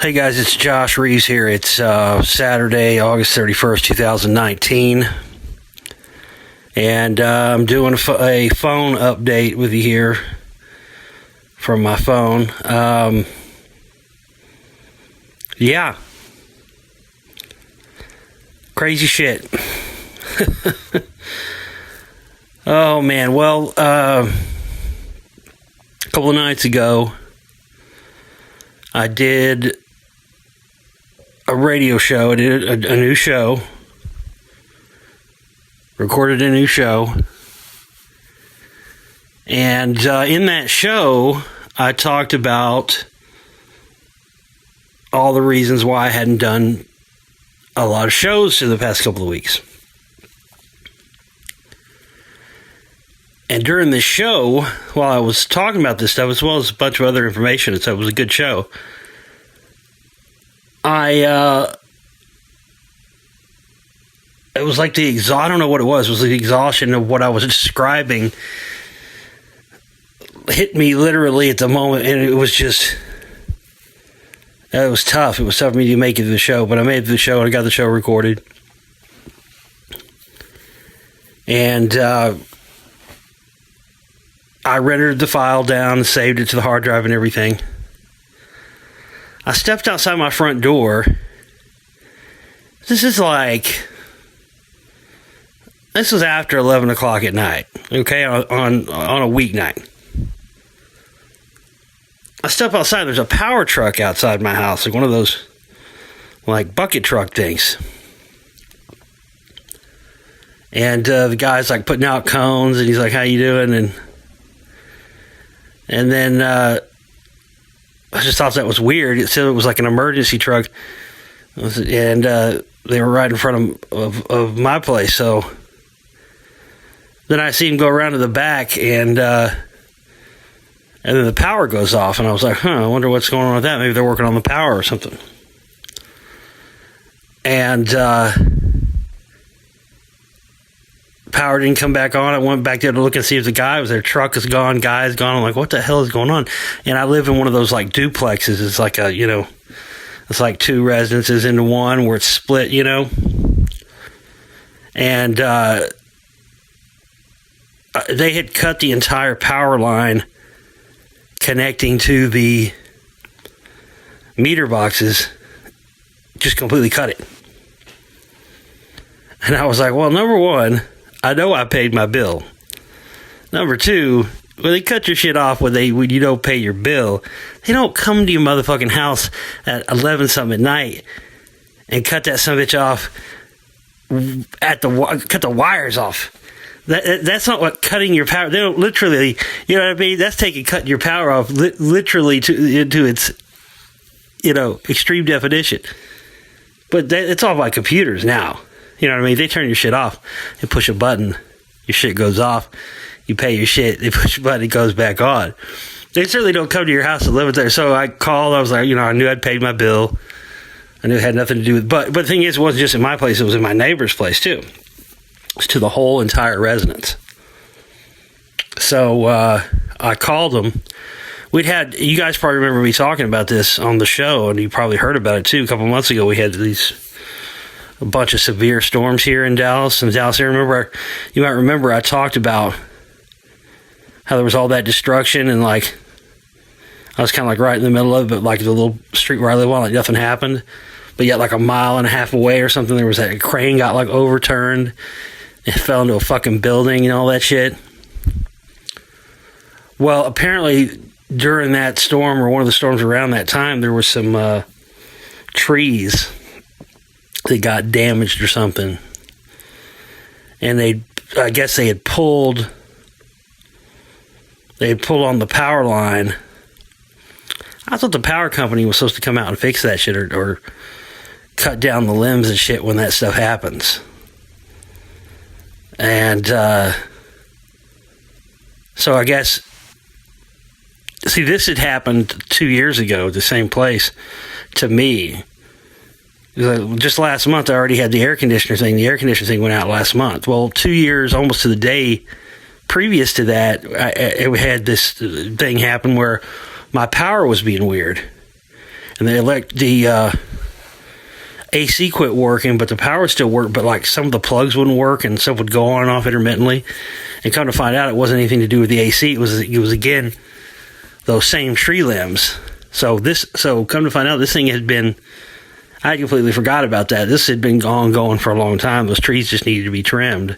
Hey guys, it's Josh Reeves here. It's Saturday, August 31st, 2019. And I'm doing a phone update with you here from my phone. Yeah. Crazy shit. Oh man, well, a couple of nights ago, I did a radio show. I did a new show. Recorded a new show. And in that show, I talked about all the reasons why I hadn't done a lot of shows for the past couple of weeks. And during the show, while I was talking about this stuff, as well as a bunch of other information, so it was a good show, it was like I don't know what it was. It was the exhaustion of what I was describing hit me literally at the moment, and it was tough. It was tough for me to make it to the show, but I made it to the show, and I got the show recorded. And I rendered the file down and saved it to the hard drive and everything. I stepped outside my front door. This was after 11 o'clock at night, okay, on a weeknight. I step outside, there's a power truck outside my house, like one of those, like, bucket truck things. And the guy's, like, putting out cones, and he's like, how you doing? And then I just thought that was weird. It said it was like an emergency truck, and they were right in front of my place. So then I see him go around to the back, and then the power goes off, and I was like, I wonder what's going on with that. Maybe they're working on the power or something. And power didn't come back on. I went back there to look and see if the guy was there. Truck is gone, guy is gone. I'm like, what the hell is going on? And I live in one of those like duplexes. It's like it's like two residences into one where it's split, And they had cut the entire power line connecting to the meter boxes, just completely cut it. And I was like, well, number one, I know I paid my bill. Number two, when they cut your shit off when you don't pay your bill, they don't come to your motherfucking house at 11-something at night and cut that son of a bitch off cut the wires off. That's not what cutting your power. They don't literally, you know what I mean? That's cutting your power off literally into its, extreme definition. But it's all by computers now. You know what I mean? They turn your shit off. They push a button. Your shit goes off. You pay your shit. They push a button. It goes back on. They certainly don't come to your house to live there. So I called. I was like, I knew I'd paid my bill. I knew it had nothing to do with. But the thing is, it wasn't just in my place. It was in my neighbor's place, too. It was to the whole entire residence. So I called them. You guys probably remember me talking about this on the show, and you probably heard about it, too. A couple months ago, we had a bunch of severe storms here in Dallas. You might remember I talked about how there was all that destruction, and I was kind of like right in the middle of it, but like the little street where I live on, like nothing happened. But yet like a mile and a half away or something, there was that crane got like overturned. It fell into a fucking building and all that shit. Well, apparently during that storm, or one of the storms around that time, there were some trees that got damaged or something, and I guess they had pulled on the power line. I thought the power company was supposed to come out and fix that shit, or cut down the limbs and shit when that stuff happens. And so I guess, this had happened 2 years ago at the same place to me. Just last month, I already had the air conditioner thing. The air conditioner thing went out last month. Well, 2 years, almost to the day previous to that, I had this thing happen where my power was being weird. and the AC quit working, but the power still worked, but like some of the plugs wouldn't work and stuff would go on and off intermittently. And come to find out, it wasn't anything to do with the AC. It was again those same tree limbs. So come to find out, this thing had been, I completely forgot about that. This had been going for a long time. Those trees just needed to be trimmed.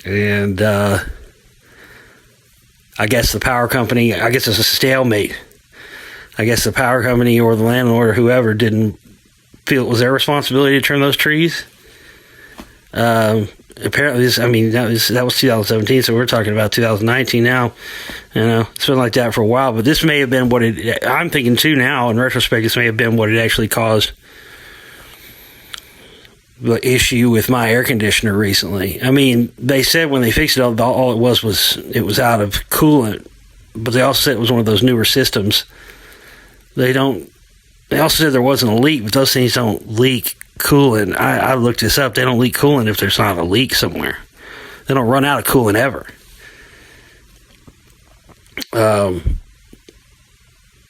And I guess the power company, I guess it's a stalemate. I guess the power company or the landlord or whoever didn't feel it was their responsibility to trim those trees. Apparently, that was 2017, so we're talking about 2019 now. It's been like that for a while, but this may have been what it, I'm thinking too now, in retrospect, this may have been what it actually caused the issue with my air conditioner recently. I mean, they said when they fixed it, all it was it was out of coolant, but they also said it was one of those newer systems. They also said there wasn't a leak, but those things don't leak coolant. I looked this up. They don't leak coolant if there's not a leak somewhere. They don't run out of coolant ever.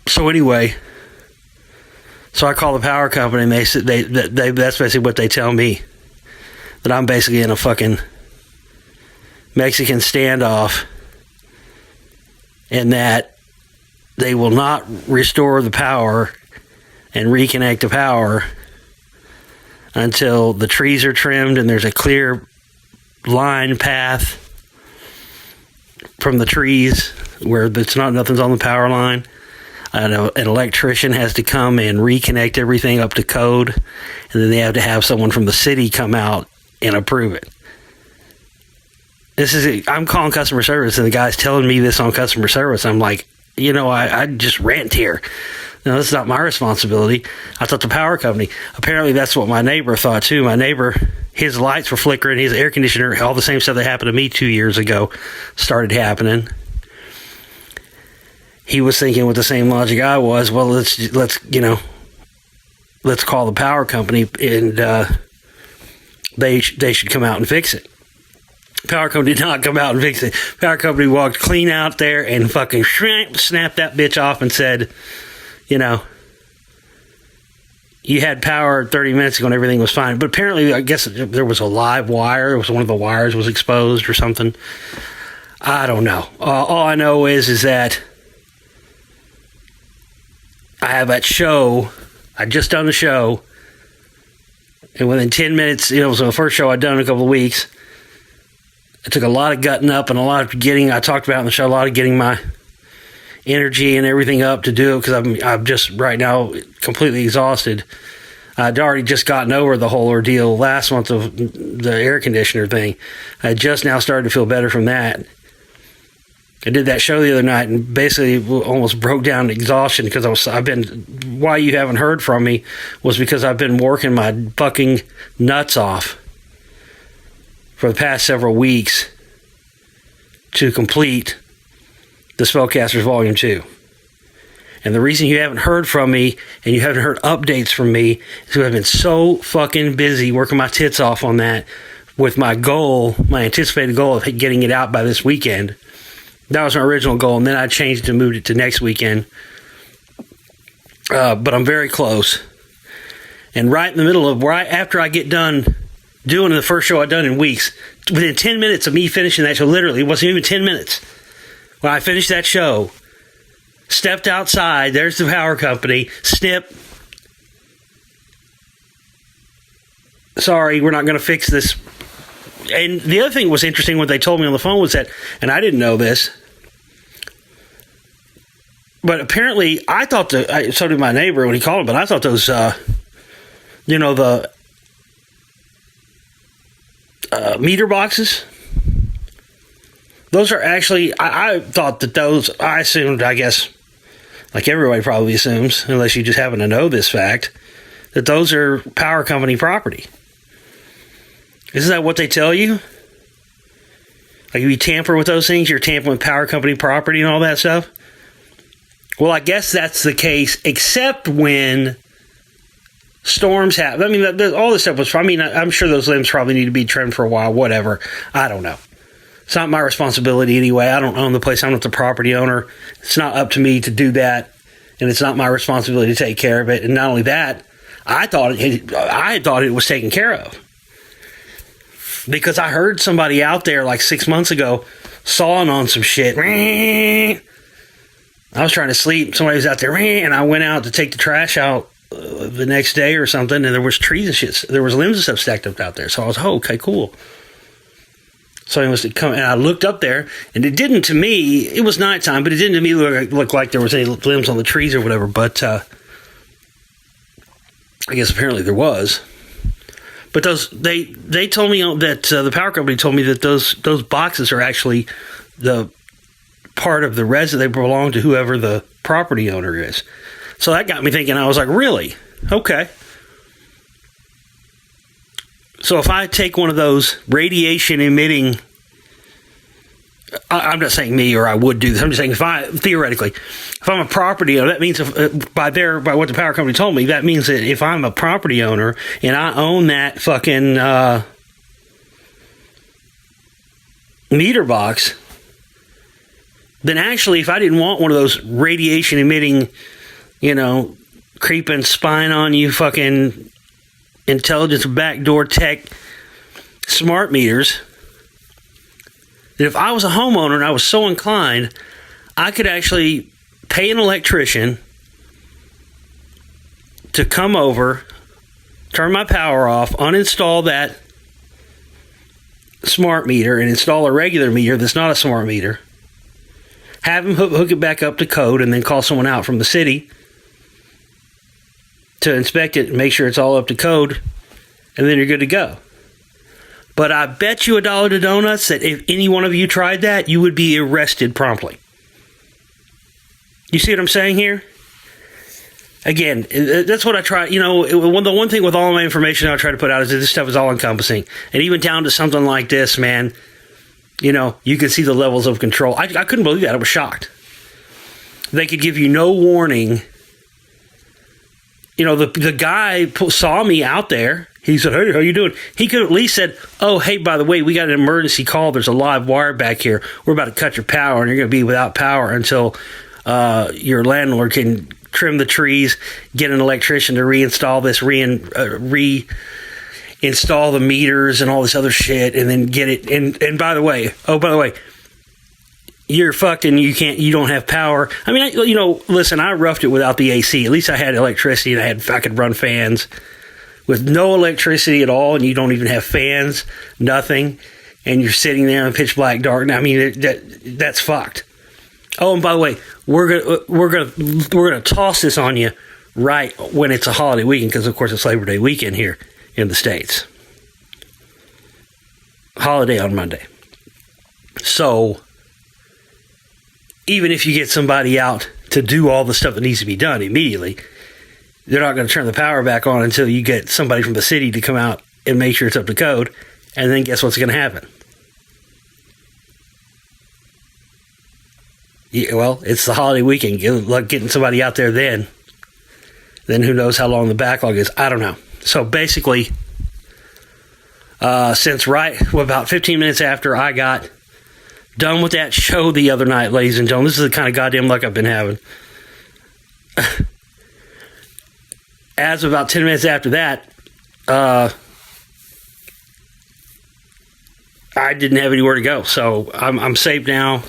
So anyway, I call the power company, and they said that's basically what they tell me, that I'm basically in a fucking Mexican standoff, and that they will not restore the power and reconnect the power until the trees are trimmed and there's a clear line path from the trees where nothing's on the power line. An electrician has to come and reconnect everything up to code, and then they have to have someone from the city come out and approve it. I'm calling customer service, and the guy's telling me this on customer service. I'm like, I just rent here. No, that's not my responsibility. I thought the power company. Apparently, that's what my neighbor thought too. My neighbor, his lights were flickering, his air conditioner, all the same stuff that happened to me 2 years ago started happening. He was thinking with the same logic I was. Well, let's call the power company, and they should come out and fix it. Power company did not come out and fix it. Power company walked clean out there and fucking snapped that bitch off and said, you had power 30 minutes ago and everything was fine. But apparently, I guess there was a live wire. It was one of the wires was exposed or something. I don't know. All I know is that I have that show. I just done the show. And within 10 minutes, it was the first show I'd done in a couple of weeks. It took a lot of gutting up and a lot of I talked about in the show, a lot of getting my energy and everything up to do it, because I'm just right now completely exhausted. I'd already just gotten over the whole ordeal last month of the air conditioner thing. I just now started to feel better from that. I did that show the other night and basically almost broke down to exhaustion, because why you haven't heard from me was because I've been working my fucking nuts off for the past several weeks to complete the Spellcasters Volume 2. And the reason you haven't heard from me and you haven't heard updates from me is because I've been so fucking busy working my tits off on that with my anticipated goal of getting it out by this weekend. That was my original goal, and then I changed it and moved it to next weekend. But I'm very close. And right in the middle of, right after I get done doing the first show I've done in weeks, within 10 minutes of me finishing that show, literally, it wasn't even 10 minutes. When I finished that show, stepped outside, there's the power company, snip. Sorry, we're not going to fix this. And the other thing was interesting, what they told me on the phone was that, and I didn't know this, but apparently I thought so did my neighbor when he called him, but I thought those, the meter boxes, those are actually, I thought that those, I assumed, I guess, like everybody probably assumes, unless you just happen to know this fact, that those are power company property. Isn't that what they tell you? Like, if you tamper with those things, you're tampering with power company property and all that stuff? Well, I guess that's the case, except when storms happen. I mean, all this stuff was, I'm sure those limbs probably need to be trimmed for a while, whatever. I don't know. It's not my responsibility anyway. I don't own the place. I'm not the property owner. It's not up to me to do that and it's not my responsibility to take care of it. And not only that, I thought it was taken care of. Because I heard somebody out there like 6 months ago sawing on some shit. I was trying to sleep. Somebody was out there, and I went out to take the trash out the next day or something, and there was trees and shit. There was limbs and stuff stacked up out there. So I was, oh, okay, cool. So it was come, and I looked up there, and it didn't to me. It was nighttime, but it didn't to me look like there was any limbs on the trees or whatever. But I guess apparently there was. But they told me that the power company told me that those boxes are actually the part of the residence. They belong to whoever the property owner is. So that got me thinking. I was like, really? Okay. So if I take one of those radiation emitting, I'm not saying me or I would do this. I'm just saying if I'm a property owner, that means by what the power company told me, that means that if I'm a property owner and I own that fucking meter box, then actually if I didn't want one of those radiation emitting, creeping spine on you fucking intelligence backdoor tech smart meters, that if I was a homeowner and I was so inclined, I could actually pay an electrician to come over, turn my power off, uninstall that smart meter and install a regular meter that's not a smart meter, have him hook it back up to code, and then call someone out from the city to inspect it and make sure it's all up to code, and then you're good to go. But I bet you $1 to donuts that if any one of you tried that, you would be arrested promptly. You see what I'm saying here? Again, that's what I try. The one thing with all my information I try to put out is that this stuff is all encompassing. And even down to something like this, man, you can see the levels of control. I couldn't believe that. I was shocked. They could give you no warning. The guy saw me out there. He said, hey, how you doing? He could at least said, oh, hey, by the way, we got an emergency call. There's a live wire back here. We're about to cut your power, and you're going to be without power until your landlord can trim the trees, get an electrician to reinstall this, reinstall the meters and all this other shit, and then get it. And by the way, you're fucking, you don't have power. I mean, listen, I roughed it without the AC. At least I had electricity, and I could run fans. With no electricity at all, and you don't even have fans, nothing, and you're sitting there in pitch black dark. I mean, that's fucked. Oh, and by the way, we're gonna toss this on you right when it's a holiday weekend, because of course it's Labor Day weekend here in the States. Holiday on Monday. So even if you get somebody out to do all the stuff that needs to be done immediately, they're not going to turn the power back on until you get somebody from the city to come out and make sure it's up to code. And then guess what's going to happen? Yeah, well, it's the holiday weekend. Good luck getting somebody out there then. Then who knows how long the backlog is. I don't know. So basically, since about 15 minutes after I got done with that show the other night, ladies and gentlemen, this is the kind of goddamn luck I've been having. As of about 10 minutes after that, I didn't have anywhere to go. So I'm safe now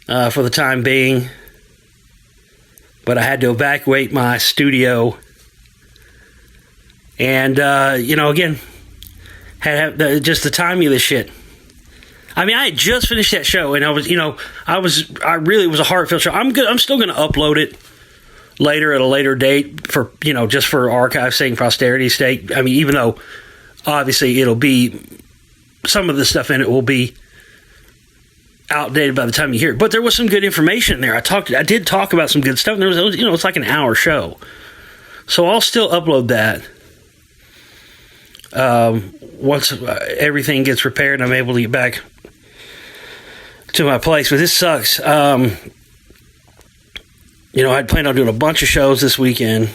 for the time being. But I had to evacuate my studio. And, again, just the timing of this shit. I mean, I had just finished that show, and it was a heartfelt show. I'm still going to upload it later at a later date for, just for archive's sake, posterity's sake. I mean, even though obviously it'll be, some of the stuff in it will be outdated by the time you hear it. But there was some good information in there. I did talk about some good stuff. There was, it's like an hour show. So I'll still upload that. Once everything gets repaired and I'm able to get back to my place. But this sucks. I'd planned on doing a bunch of shows this weekend,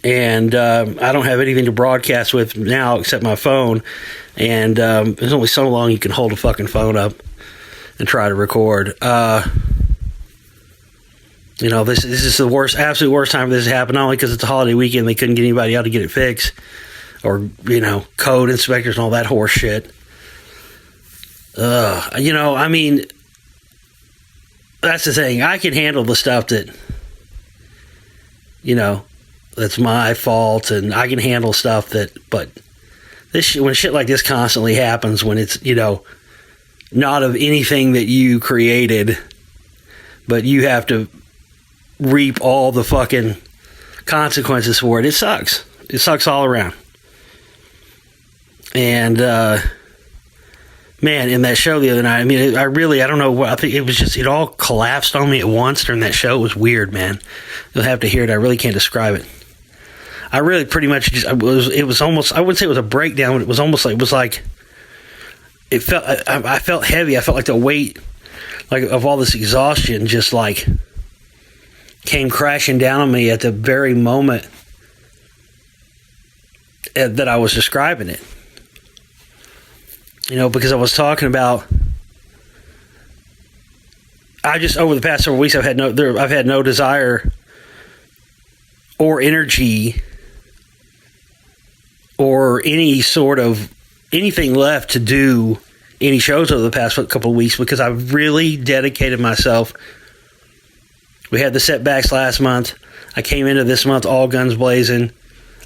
and I don't have anything to broadcast with now except my phone, and there's only so long you can hold a fucking phone up and try to record. This is the worst, absolute worst time for this to happen, not only because it's a holiday weekend, they couldn't get anybody out to get it fixed, or, code inspectors and all that horse shit. I mean, that's the thing. I can handle the stuff that, that's my fault, and I can handle stuff but when shit like this constantly happens, when it's, not of anything that you created, but you have to reap all the fucking consequences for it, it sucks. It sucks all around. And, man, in that show the other night, I mean, I don't know what, I think it was just, it all collapsed on me at once during that show. It was weird, man. You'll have to hear it. I really can't describe it. I really pretty much just, it was almost, I wouldn't say it was a breakdown, but it was almost like, it felt, I felt heavy. I felt like the weight, of all this exhaustion just, came crashing down on me at the very moment that I was describing it. Because I was talking about, I just, over the past several weeks, I've had no desire or energy or any sort of anything left to do any shows over the past couple of weeks, because I've really dedicated myself. We had the setbacks last month. I came into this month all guns blazing.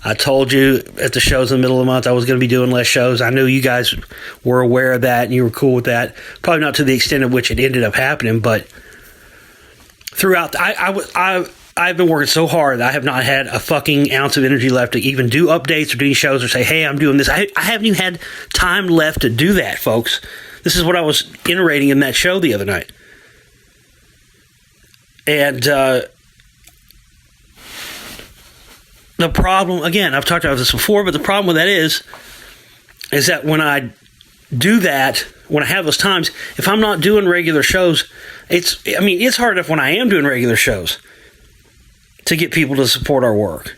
I told you at the shows in the middle of the month I was going to be doing less shows. I knew you guys were aware of that and you were cool with that. Probably not to the extent of which it ended up happening, but throughout, I've been working so hard that I have not had a fucking ounce of energy left to even do updates or do any shows or say, hey, I'm doing this. I haven't even had time left to do that, folks. This is what I was iterating in that show the other night. And the problem, again, I've talked about this before, but the problem with that is that when I do that, when I have those times, if I'm not doing regular shows, it's hard enough when I am doing regular shows to get people to support our work.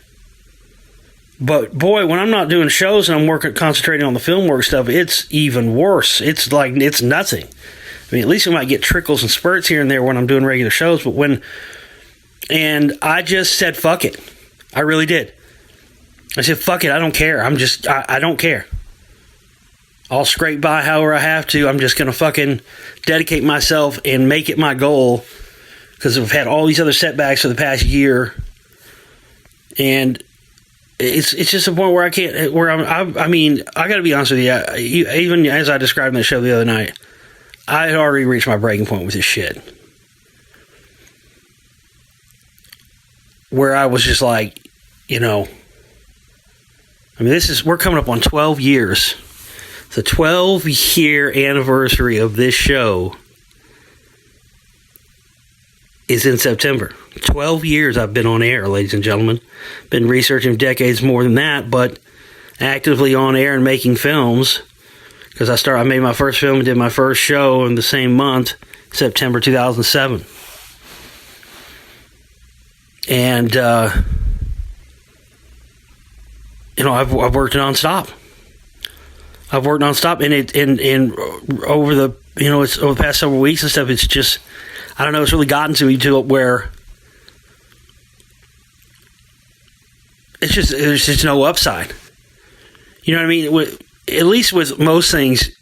But boy, when I'm not doing shows and I'm concentrating on the film work stuff, it's even worse. It's nothing. I mean, at least we might get trickles and spurts here and there when I'm doing regular shows, and I just said, fuck it. I really did. I said, fuck it, I don't care. I don't care. I'll scrape by however I have to. I'm just going to fucking dedicate myself and make it my goal, because I've had all these other setbacks for the past year. And it's just a point where I can't, I mean, I got to be honest with you, even as I described in the show the other night, I had already reached my breaking point with this shit. Where I was just like, I mean, we're coming up on 12 years. The 12-year anniversary of this show is in September. 12 years I've been on air, ladies and gentlemen. Been researching decades more than that, but actively on air and making films. Because I made my first film and did my first show in the same month, September 2007. And, I've worked nonstop. And over the, it's over the past several weeks and stuff, it's just, I don't know, it's really gotten to me to it where there's just no upside. You know what I mean? At least with most things,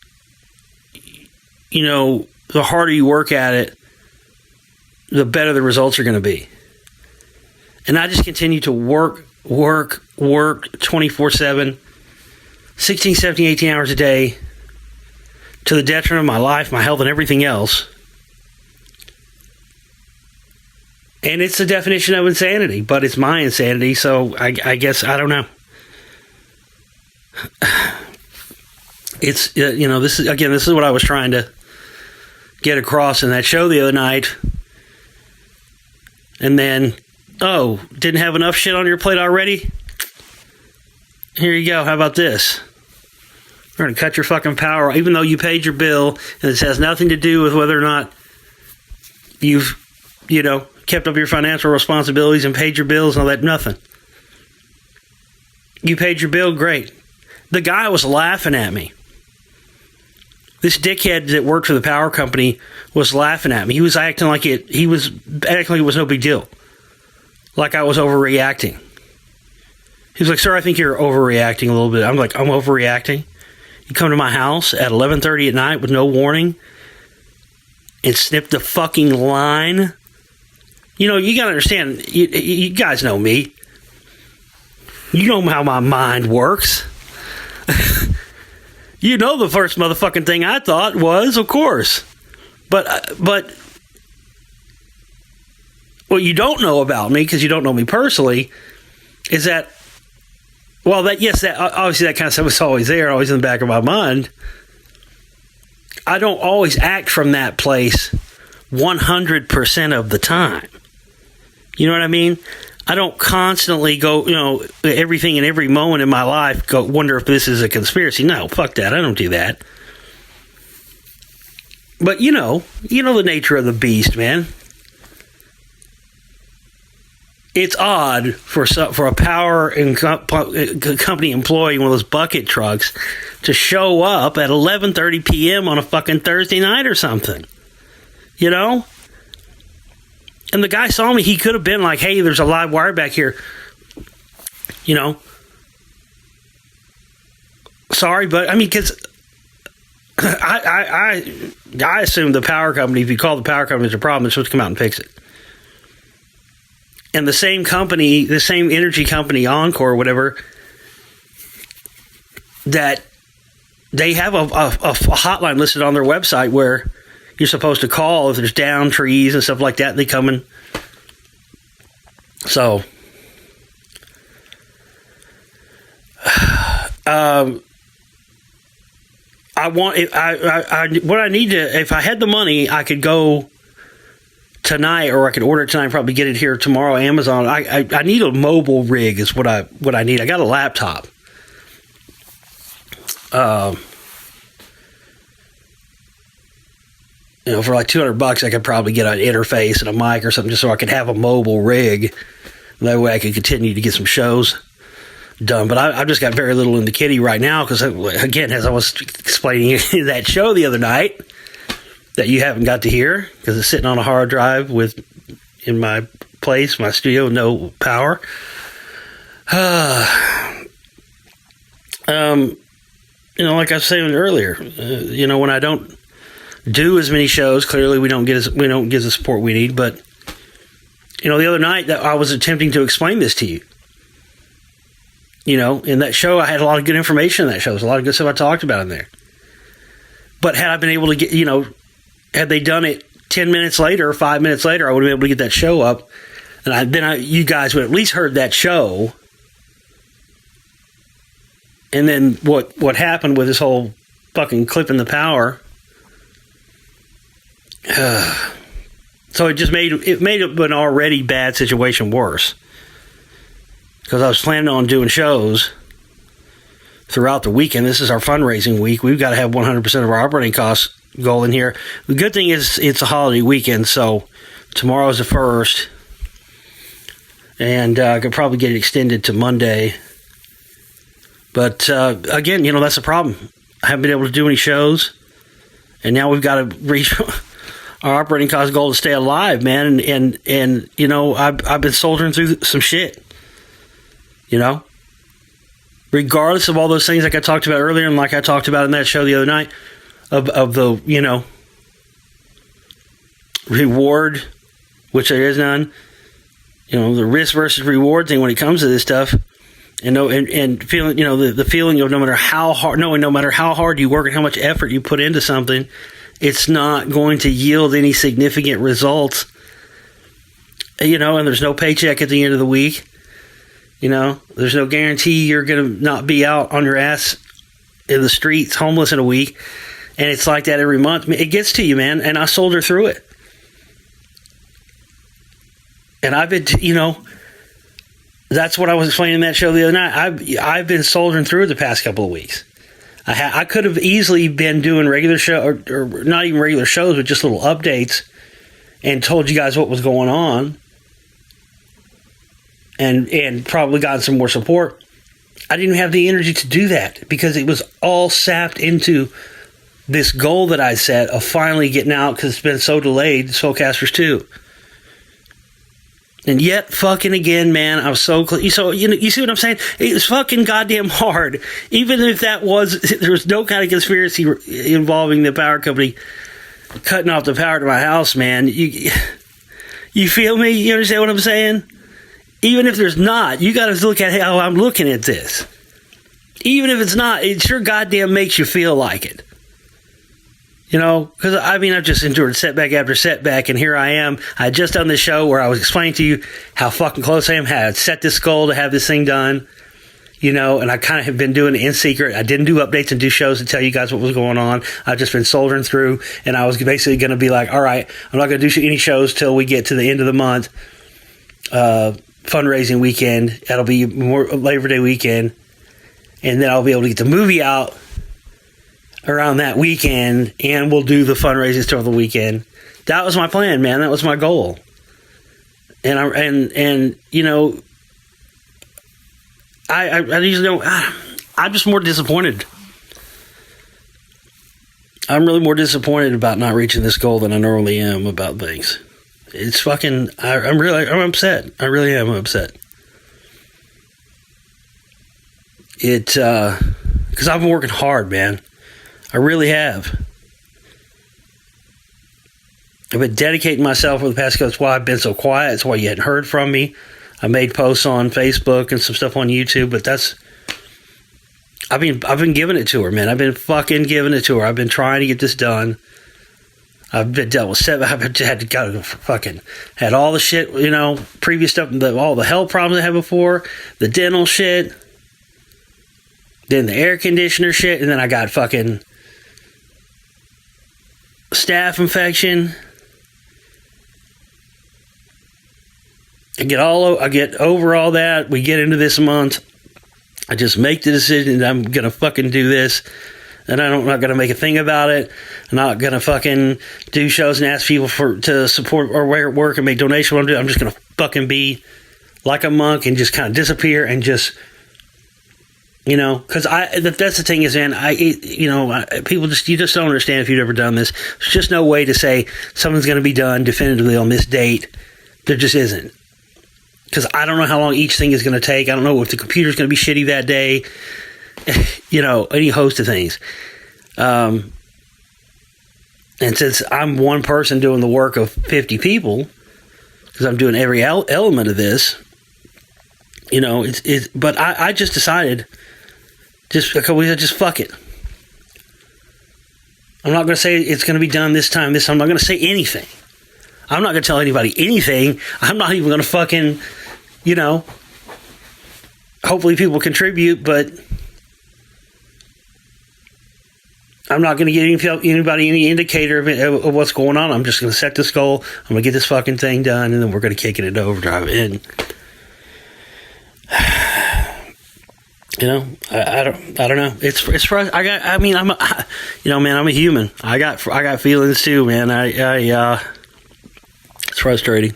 the harder you work at it, the better the results are going to be. And I just continue to work 24/7, 16, 17, 18 hours a day, to the detriment of my life, my health, and everything else. And it's the definition of insanity, but it's my insanity, so I guess, I don't know. It's, this is what I was trying to get across in that show the other night. And then, didn't have enough shit on your plate already? Here you go. How about this? We're going to cut your fucking power, even though you paid your bill, and this has nothing to do with whether or not you've, kept up your financial responsibilities and paid your bills and all that. Nothing. You paid your bill, great. The guy was laughing at me. This dickhead that worked for the power company was laughing at me. He was acting like it was no big deal. Like I was overreacting. He was like, "Sir, I think you're overreacting a little bit." I'm like, "I'm overreacting? You come to my house at 11:30 at night with no warning and snip the fucking line?" You know, you got to understand, you guys know me. You know how my mind works. You know the first motherfucking thing I thought was, of course. But what you don't know about me, because you don't know me personally, is that, well, that obviously that kind of stuff was always there, always in the back of my mind. I don't always act from that place 100% of the time. You know what I mean? I don't constantly go, everything in every moment in my life, go wonder if this is a conspiracy. No, fuck that. I don't do that. But you know the nature of the beast, man. It's odd for a power and company employee, one of those bucket trucks, to show up at 11:30 p.m. on a fucking Thursday night or something. You know? And the guy saw me. He could have been like, "Hey, there's a live wire back here." You know? Sorry, but I mean, because I assume the power company, if you call the power company there's a problem, it's supposed to come out and fix it. And the same company, the same energy company, Encore or whatever, that they have a hotline listed on their website where you're supposed to call if there's down trees and stuff like that. They come in. So, if I had the money, I could go tonight, or I could order it tonight and probably get it here tomorrow, Amazon. I need a mobile rig is what I need. I got a laptop. For like $200, I could probably get an interface and a mic or something just so I could have a mobile rig. That way I could continue to get some shows done. But I've just got very little in the kitty right now because, again, as I was explaining that show the other night that you haven't got to hear because it's sitting on a hard drive in my place, my studio, no power. Like I was saying earlier, when I don't do as many shows, clearly we don't get the support we need. But the other night that I was attempting to explain this to you. In that show, I had a lot of good information in that show. There's a lot of good stuff I talked about in there. But had I been able to get, had they done it 10 minutes later or 5 minutes later, I would have been able to get that show up. And you guys would at least heard that show. And then what happened with this whole fucking clipping the power. So it made an already bad situation worse. Because I was planning on doing shows throughout the weekend. This is our fundraising week. We've got to have 100% of our operating costs goal in here. The good thing is it's a holiday weekend, so tomorrow's the 1st. And I could probably get it extended to Monday. But again, that's the problem. I haven't been able to do any shows. And now we've got to reach our operating cost goal to stay alive, man. And I've been soldiering through some shit. Regardless of all those things like I talked about earlier and like I talked about in that show the other night of the, reward, which there is none, the risk versus reward thing when it comes to this stuff, and feeling, the feeling of no matter how hard you work and how much effort you put into something, it's not going to yield any significant results, and there's no paycheck at the end of the week. There's no guarantee you're going to not be out on your ass in the streets, homeless in a week. And it's like that every month. It gets to you, man. And I soldier through it. And I've been, that's what I was explaining in that show the other night. I've been soldiering through it the past couple of weeks. I could have easily been doing regular show or not even regular shows, but just little updates and told you guys what was going on. And probably gotten some more support. I didn't have the energy to do that because it was all sapped into this goal that I set of finally getting out because it's been so delayed, Soulcasters 2. And yet, fucking again, man, I was so close. So, you see what I'm saying? It was fucking goddamn hard. Even if there was no kind of conspiracy involving the power company cutting off the power to my house, man. You feel me? You understand what I'm saying? Even if there's not, you got to look at how I'm looking at this. Even if it's not, it sure goddamn makes you feel like it. Because I've just endured setback after setback, and here I am. I had just done this show where I was explaining to you how fucking close I am, how I set this goal to have this thing done, and I kind of have been doing it in secret. I didn't do updates and do shows to tell you guys what was going on. I've just been soldiering through, and I was basically going to be like, all right, I'm not going to do any shows till we get to the end of the month, fundraising weekend. That'll be more Labor Day weekend, and then I'll be able to get the movie out around that weekend, and we'll do the fundraising stuff the weekend. That was my plan, man. That was my goal. And I usually don't. I'm just more disappointed. I'm really more disappointed about not reaching this goal than I normally am about things. It's fucking. I'm upset. I really am upset. Because I've been working hard, man. I really have. I've been dedicating myself for the past. That's why I've been so quiet. That's why you hadn't heard from me. I made posts on Facebook and some stuff on YouTube, but I've been giving it to her, man. I've been fucking giving it to her. I've been trying to get this done. I've been dealt with seven. I've had to go fucking had all the shit, previous stuff, all the health problems I had before, the dental shit, then the air conditioner shit, and then I got fucking staph infection. I get over all that. We get into this month. I just make the decision that I'm gonna fucking do this, and I'm not gonna make a thing about it. I'm not gonna fucking do shows and ask people to support or work and make donations. What I'm just gonna fucking be like a monk and just kind of disappear and just. Because that's the thing is, man, people you just don't understand if you've never done this. There's just no way to say something's going to be done definitively on this date. There just isn't. Because I don't know how long each thing is going to take. I don't know if the computer's going to be shitty that day. Any host of things. And since I'm one person doing the work of 50 people, because I'm doing every element of this, but I just decided. Just fuck it. I'm not going to say it's going to be done this time. I'm not going to say anything. I'm not going to tell anybody anything. I'm not even going to fucking, hopefully people contribute, but I'm not going to give anybody any indicator of what's going on. I'm just going to set this goal. I'm going to get this fucking thing done, and then we're going to kick it into overdrive. And I don't know. It's frustrating. I'm a human. I got feelings too, man. It's frustrating,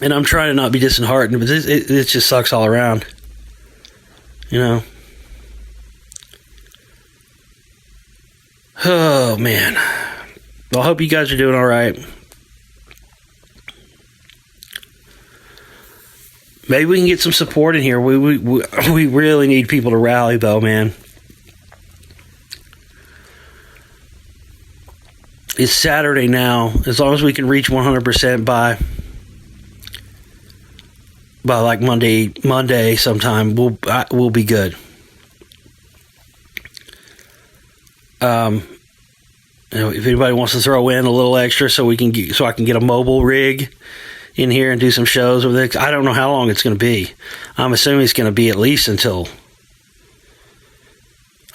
and I'm trying to not be disheartened, but it just sucks all around. Oh man. Well, I hope you guys are doing all right. Maybe we can get some support in here. We really need people to rally, though, man. It's Saturday now. As long as we can reach 100% by like Monday sometime, we'll be good. If anybody wants to throw in a little extra, so I can get a mobile rig in here and do some shows over there. I don't know how long it's going to be. I'm assuming it's going to be at least until.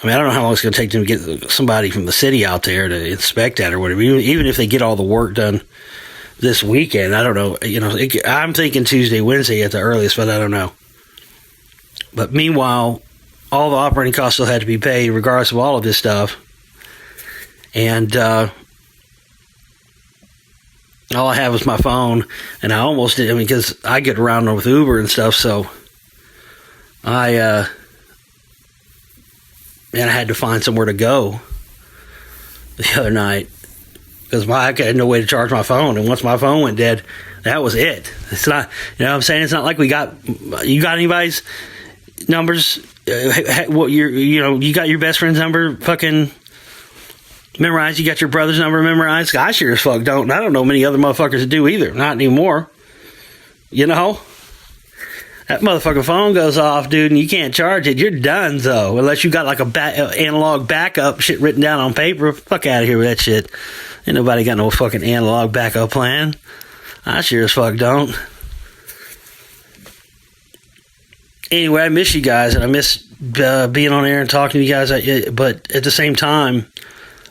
I don't know how long it's going to take them to get somebody from the city out there to inspect that or whatever. Even if they get all the work done this weekend, I don't know. I'm thinking Tuesday, Wednesday at the earliest, but I don't know. But meanwhile, all the operating costs still had to be paid regardless of all of this stuff. And all I have is my phone, and I almost did. Because I get around with Uber and stuff, so I and I had to find somewhere to go the other night because I had no way to charge my phone, and once my phone went dead, that was it. It's not, you know what I'm saying? It's not like you got anybody's numbers, you got your best friend's number fucking memorized, you got your brother's number memorized. I sure as fuck don't. I don't know many other motherfuckers that do either. Not anymore. You know? That motherfucking phone goes off, dude, and you can't charge it. You're done, though. Unless you got like a analog backup shit written down on paper. Fuck out of here with that shit. Ain't nobody got no fucking analog backup plan. I sure as fuck don't. Anyway, I miss you guys, and I miss being on air and talking to you guys. But at the same time,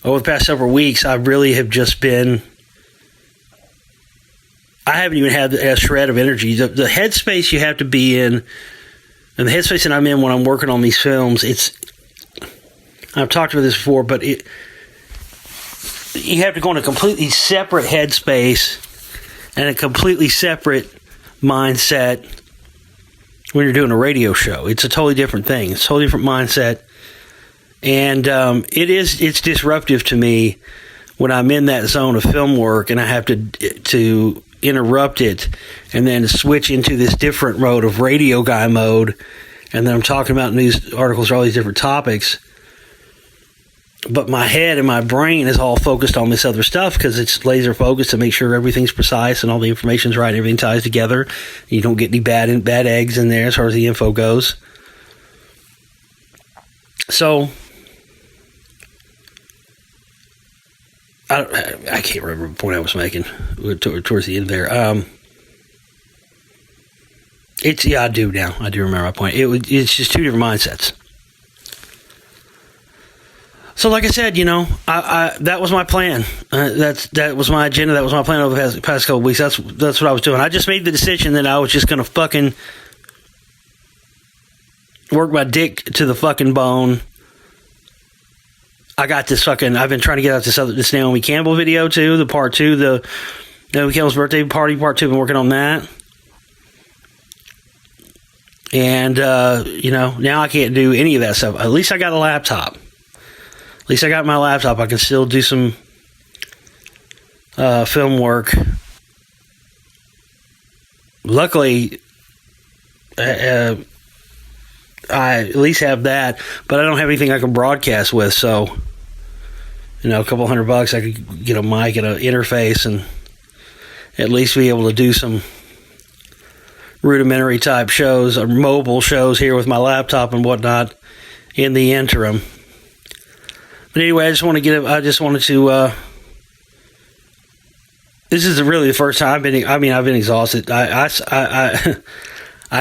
over the past several weeks, I really have just been... I haven't even had a shred of energy. The headspace you have to be in, and the headspace that I'm in when I'm working on these films, I've talked about this before, but you have to go in a completely separate headspace and a completely separate mindset when you're doing a radio show. It's a totally different thing. It's a totally different mindset. And it's disruptive to me when I'm in that zone of film work and I have to interrupt it and then switch into this different mode of radio guy mode, and then I'm talking about news articles or all these different topics, but my head and my brain is all focused on this other stuff because it's laser focused to make sure everything's precise and all the information's right and everything ties together. You don't get any bad eggs in there as far as the info goes. So I can't remember the point I was making towards the end there. I do now. I do remember my point. It's just two different mindsets. So, like I said, that was my plan. That was my agenda. That was my plan over the past couple of weeks. That's what I was doing. I just made the decision that I was just going to fucking work my dick to the fucking bone. I got this I've been trying to get out this Naomi Campbell video too, the part 2, the Naomi Campbell's birthday party part 2. I've been working on that. And, now I can't do any of that stuff. At least I got a laptop. At least I got my laptop. I can still do some film work. Luckily, I at least have that, but I don't have anything I can broadcast with, so a couple $100 I could get a mic and an interface and at least be able to do some rudimentary type shows or mobile shows here with my laptop and whatnot in the interim. But anyway, I just wanted to this is really the first time I've been exhausted. I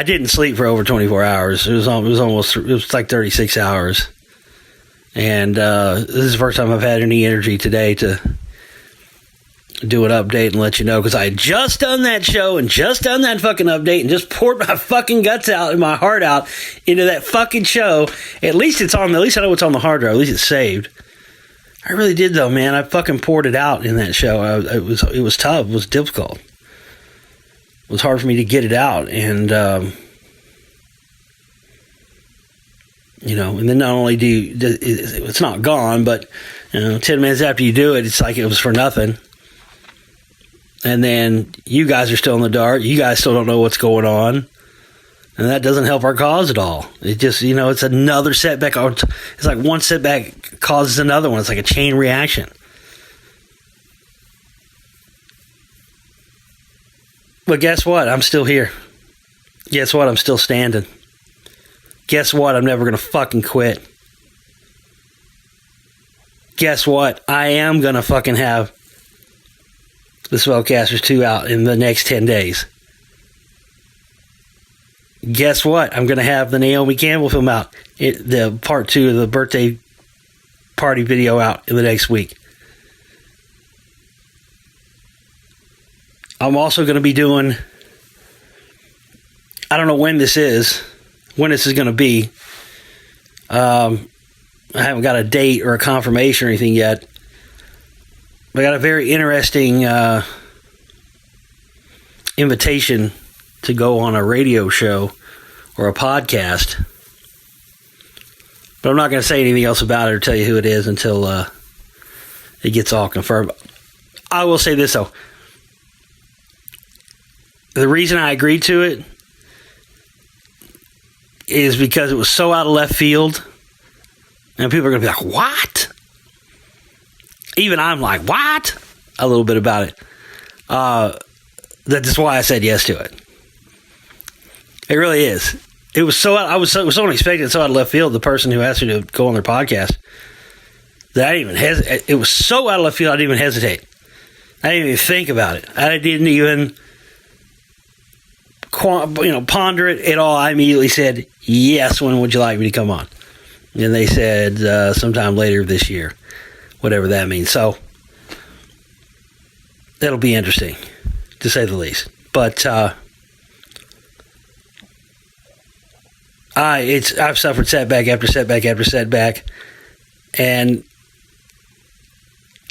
didn't sleep for over 24 hours. It was like 36 hours. And this is the first time I've had any energy today to do an update and let you know, because I had just done that show and just done that fucking update and just poured my fucking guts out and my heart out into that fucking show. At least I know it's on the hard drive. At least it's saved. I really did though, man. I fucking poured it out in that show. It was tough. It was difficult. It was hard for me to get it out, and and then not only it's not gone, but 10 minutes after you do it, it's like it was for nothing. And then you guys are still in the dark. You guys still don't know what's going on, and that doesn't help our cause at all. It just it's another setback. It's like one setback causes another one. It's like a chain reaction. But guess what? I'm still here. Guess what? I'm still standing. Guess what? I'm never going to fucking quit. Guess what? I am going to fucking have the Spellcasters 2 out in the next 10 days. Guess what? I'm going to have the Naomi Campbell film out. The part 2 of the birthday party video out in the next week. I'm also going to be doing, I don't know when this is going to be. I haven't got a date or a confirmation or anything yet. But I got a very interesting invitation to go on a radio show or a podcast But I'm not going to say anything else about it or tell you who it is until it gets all confirmed. I will say this, though. The reason I agreed to it is because it was so out of left field. And people are going to be like, what? Even I'm like, what? A little bit about it. That's why I said yes to it. It really is. It was so unexpected, so out of left field. The person who asked me to go on their podcast, that I didn't even hesitate. It was so out of left field, I didn't even hesitate. I didn't even think about it. I didn't even, ponder it at all. I immediately said, yes, when would you like me to come on? And they said sometime later this year, whatever that means. So that'll be interesting, to say the least. But I've suffered setback after setback after setback, and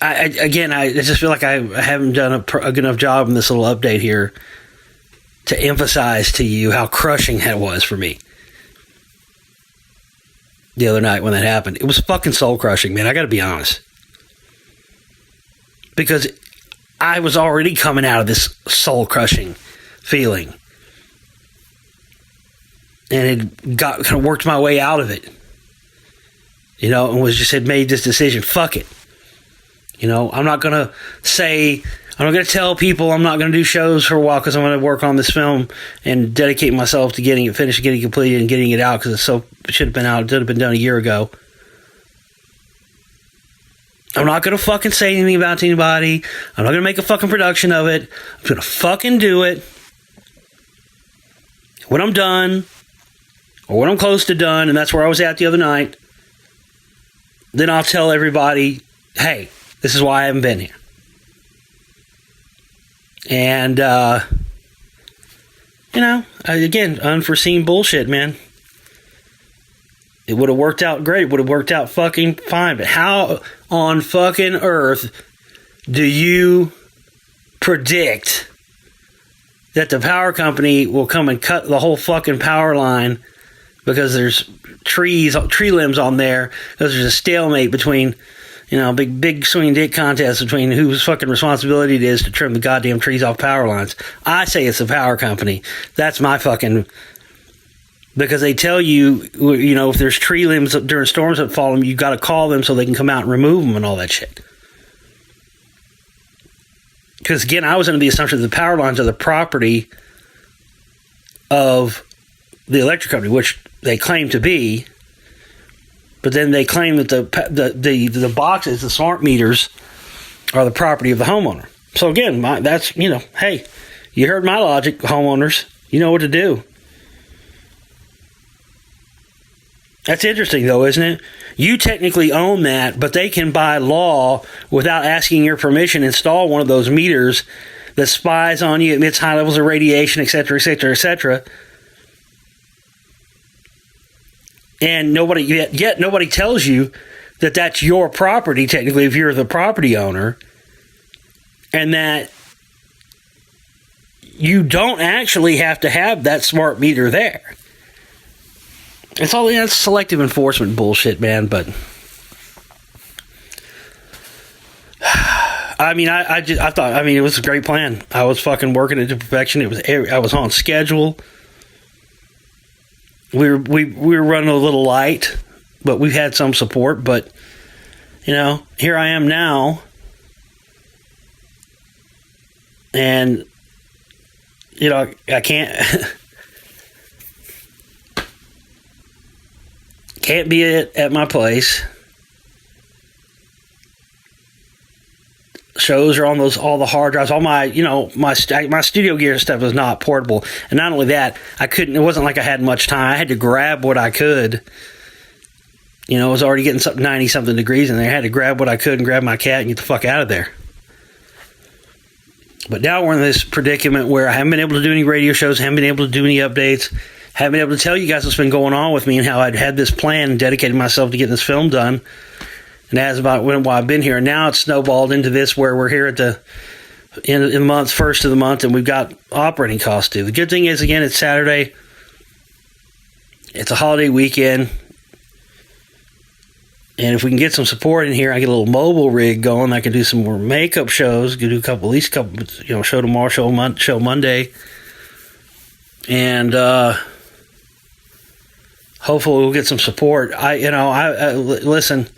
I just feel like I haven't done a good enough job in this little update here to emphasize to you how crushing that was for me the other night when that happened. It was fucking soul crushing, man. I got to be honest, because I was already coming out of this soul crushing feeling. And it kind of worked my way out of it, and had made this decision. Fuck it. I'm not going to tell people I'm not going to do shows for a while because I'm going to work on this film and dedicate myself to getting it finished, getting it completed, and getting it out because it should have been out. It should have been done a year ago. I'm not going to fucking say anything about it to anybody. I'm not going to make a fucking production of it. I'm going to fucking do it. When I'm done, or when I'm close to done, and that's where I was at the other night, then I'll tell everybody, hey, this is why I haven't been here. And, again, unforeseen bullshit, man. It would have worked out great. It would have worked out fucking fine. But how on fucking earth do you predict that the power company will come and cut the whole fucking power line because there's tree limbs on there, because there's a stalemate between, big swinging dick contest between whose fucking responsibility it is to trim the goddamn trees off power lines? I say it's the power company. That's my fucking... Because they tell you, if there's tree limbs during storms that fall them, you got to call them so they can come out and remove them and all that shit. Because, again, I was under the assumption that the power lines are the property of the electric company, which they claim to be. But then they claim that the boxes, the smart meters, are the property of the homeowner. So, again, that's, hey, you heard my logic, homeowners. You know what to do. That's interesting, though, isn't it? You technically own that, but they can, by law, without asking your permission, install one of those meters that spies on you, emits high levels of radiation, etc., etc., etc. And nobody tells you that that's your property, technically, if you're the property owner, and that you don't actually have to have that smart meter there. It's all that's selective enforcement bullshit, man. But I thought it was a great plan. I was fucking working it to perfection. I was on schedule. We were running a little light, but we've had some support. But here I am now, and I can't. Can't be at my place. Shows are on all the hard drives. All my, my studio gear stuff is not portable. And not only that, it wasn't like I had much time. I had to grab what I could. It was already getting 90-something degrees in there. I had to grab what I could and grab my cat and get the fuck out of there. But now we're in this predicament where I haven't been able to do any radio shows, haven't been able to do any updates. Haven't been able to tell you guys what's been going on with me and how I'd had this plan and dedicated myself to getting this film done. And that's about while I've been here. And now it's snowballed into this where we're here at the end of the month, first of the month, and we've got operating costs due. The good thing is, again, it's Saturday. It's a holiday weekend. And if we can get some support in here, I get a little mobile rig going. I can do some more makeup shows. Can do at least a couple, show tomorrow, show Monday, and hopefully we'll get some support. Listen.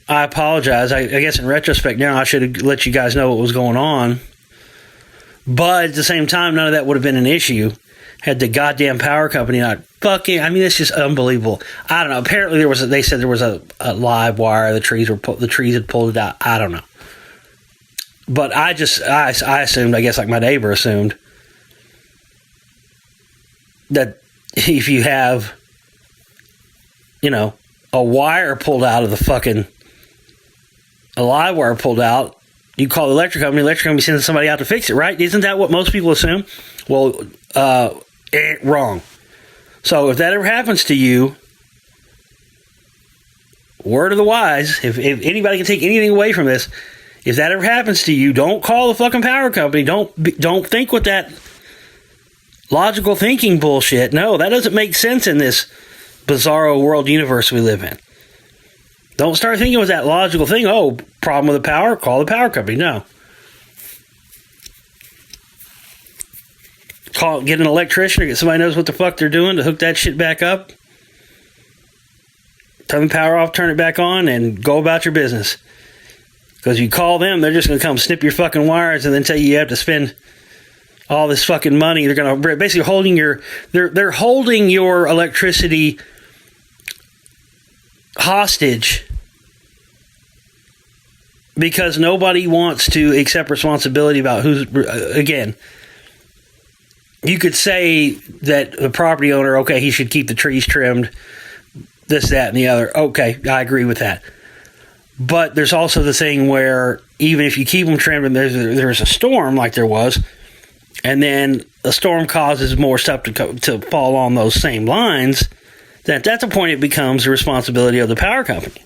I apologize. I guess in retrospect now, I should have let you guys know what was going on. But at the same time, none of that would have been an issue had the goddamn power company not fucking. I mean, it's just unbelievable. I don't know. Apparently, they said there was a live wire. The trees had pulled it out. I don't know. But I assumed. I guess like my neighbor assumed that if you have, a wire pulled out of the fucking. A live wire pulled out, you call the electric company sends somebody out to fix it, right? Isn't that what most people assume? Well, wrong. So if that ever happens to you, word of the wise, if anybody can take anything away from this, if that ever happens to you, don't call the fucking power company. Don't think with that logical thinking bullshit. No, that doesn't make sense in this bizarro world universe we live in. Don't start thinking with that logical thing. Oh, problem with the power? Call the power company. No. Get an electrician or get somebody who knows what the fuck they're doing to hook that shit back up. Turn the power off, turn it back on, and go about your business. Because you call them, they're just going to come snip your fucking wires and then tell you have to spend all this fucking money. They're going to basically they're holding your electricity hostage because nobody wants to accept responsibility about who's, again, you could say that the property owner, okay, he should keep the trees trimmed, this, that, and the other. Okay, I agree with that. But there's also the thing where even if you keep them trimmed and there's a storm like there was, and then a storm causes more stuff to fall on those same lines, that's a point it becomes the responsibility of the power company.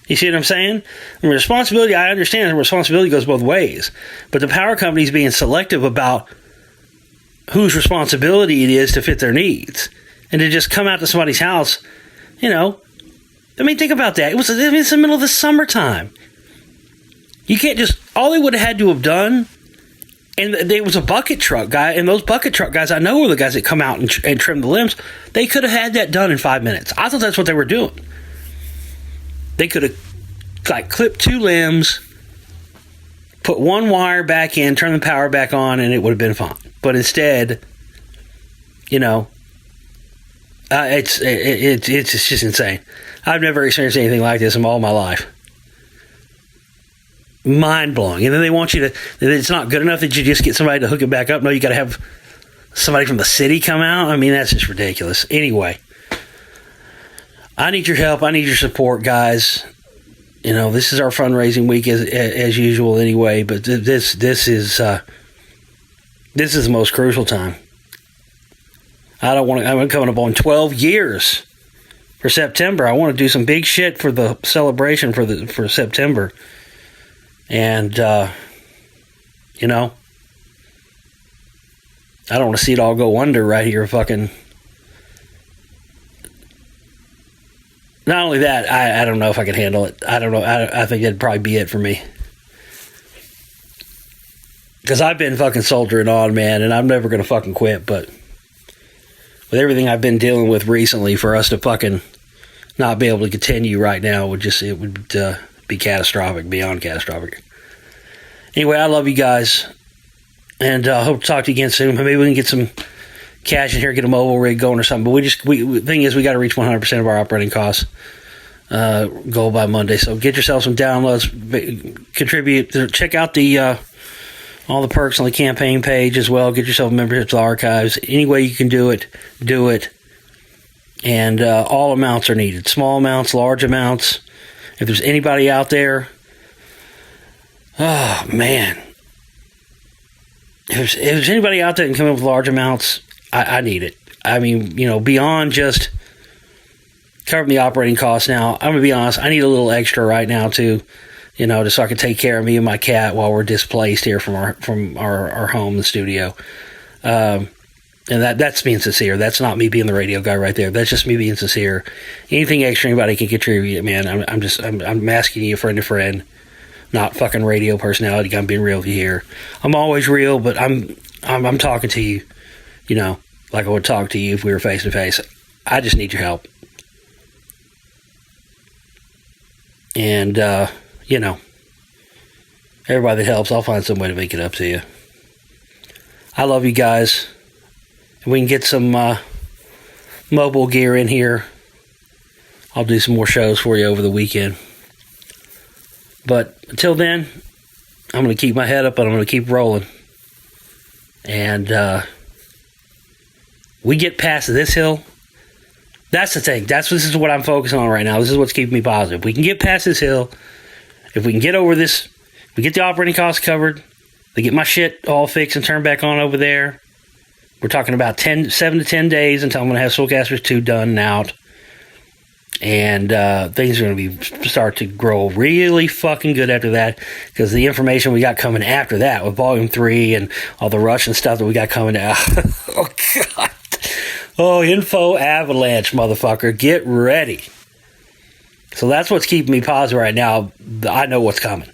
You see what I'm saying? The responsibility, I understand the responsibility goes both ways, but the power company is being selective about whose responsibility it is to fit their needs. And to just come out to somebody's house, think about that. It's the middle of the summertime. You can't just, all they would have had to have done, and there was a bucket truck guy, and those bucket truck guys I know were the guys that come out and trim the limbs. They could have had that done in 5 minutes. I thought that's what they were doing. They could have clipped 2 limbs, put 1 wire back in, turn the power back on, and it would have been fine. But instead, it's just insane. I've never experienced anything like this in all my life. Mind-blowing. And then they want you to, it's not good enough that you just get somebody to hook it back up. No, you got to have somebody from the city come out. I mean, that's just ridiculous. Anyway, I need your help. I need your support, guys. This is our fundraising week as usual anyway, but this is the most crucial time. I'm coming up on 12 years for September. I want to do some big shit for the celebration for September. And, I don't want to see it all go under right here. Fucking. Not only that, I don't know if I can handle it. I don't know. I think that'd probably be it for me. Because I've been fucking soldiering on, man, and I'm never going to fucking quit. But with everything I've been dealing with recently, for us to fucking not be able to continue right now would be catastrophic, beyond catastrophic. Anyway, I love you guys, and I hope to talk to you again soon. Maybe we can get some cash in here, get a mobile rig going or something. But the thing is, we got to reach 100% of our operating costs goal by Monday. So get yourself some downloads, contribute, check out the all the perks on the campaign page as well. Get yourself a membership to the archives. Any way you can do it, do it. And all amounts are needed. Small amounts, large amounts. If there's anybody out there, oh, man. If there's anybody out there that can come up with large amounts, I need it. I mean, beyond just covering the operating costs now, I'm going to be honest, I need a little extra right now, too, just so I can take care of me and my cat while we're displaced here from our home, the studio. And And that's being sincere. That's not me being the radio guy right there. That's just me being sincere. Anything extra anybody can contribute, man. I'm asking you, friend to friend, not fucking radio personality. I'm being real with you here. I'm always real, but I'm talking to you, like I would talk to you if we were face to face. I just need your help. And everybody that helps, I'll find some way to make it up to you. I love you guys. If we can get some mobile gear in here, I'll do some more shows for you over the weekend. But until then, I'm going to keep my head up and I'm going to keep rolling. And we get past this hill. That's the thing. This is what I'm focusing on right now. This is what's keeping me positive. We can get past this hill. If we can get over this, we get the operating costs covered. They get my shit all fixed and turned back on over there. We're talking about 7 to 10 days until I'm going to have Soulcasters 2 done and out. And things are going to start to grow really fucking good after that, because the information we got coming after that with Volume 3 and all the Russian stuff that we got coming out. Oh, God. Oh, info avalanche, motherfucker. Get ready. So that's what's keeping me positive right now. I know what's coming.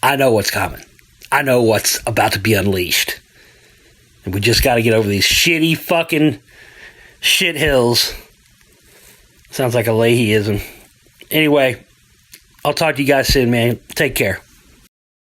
I know what's coming. I know what's about to be unleashed. And we just got to get over these shitty fucking shit hills. Sounds like a Leahyism. Anyway, I'll talk to you guys soon, man. Take care.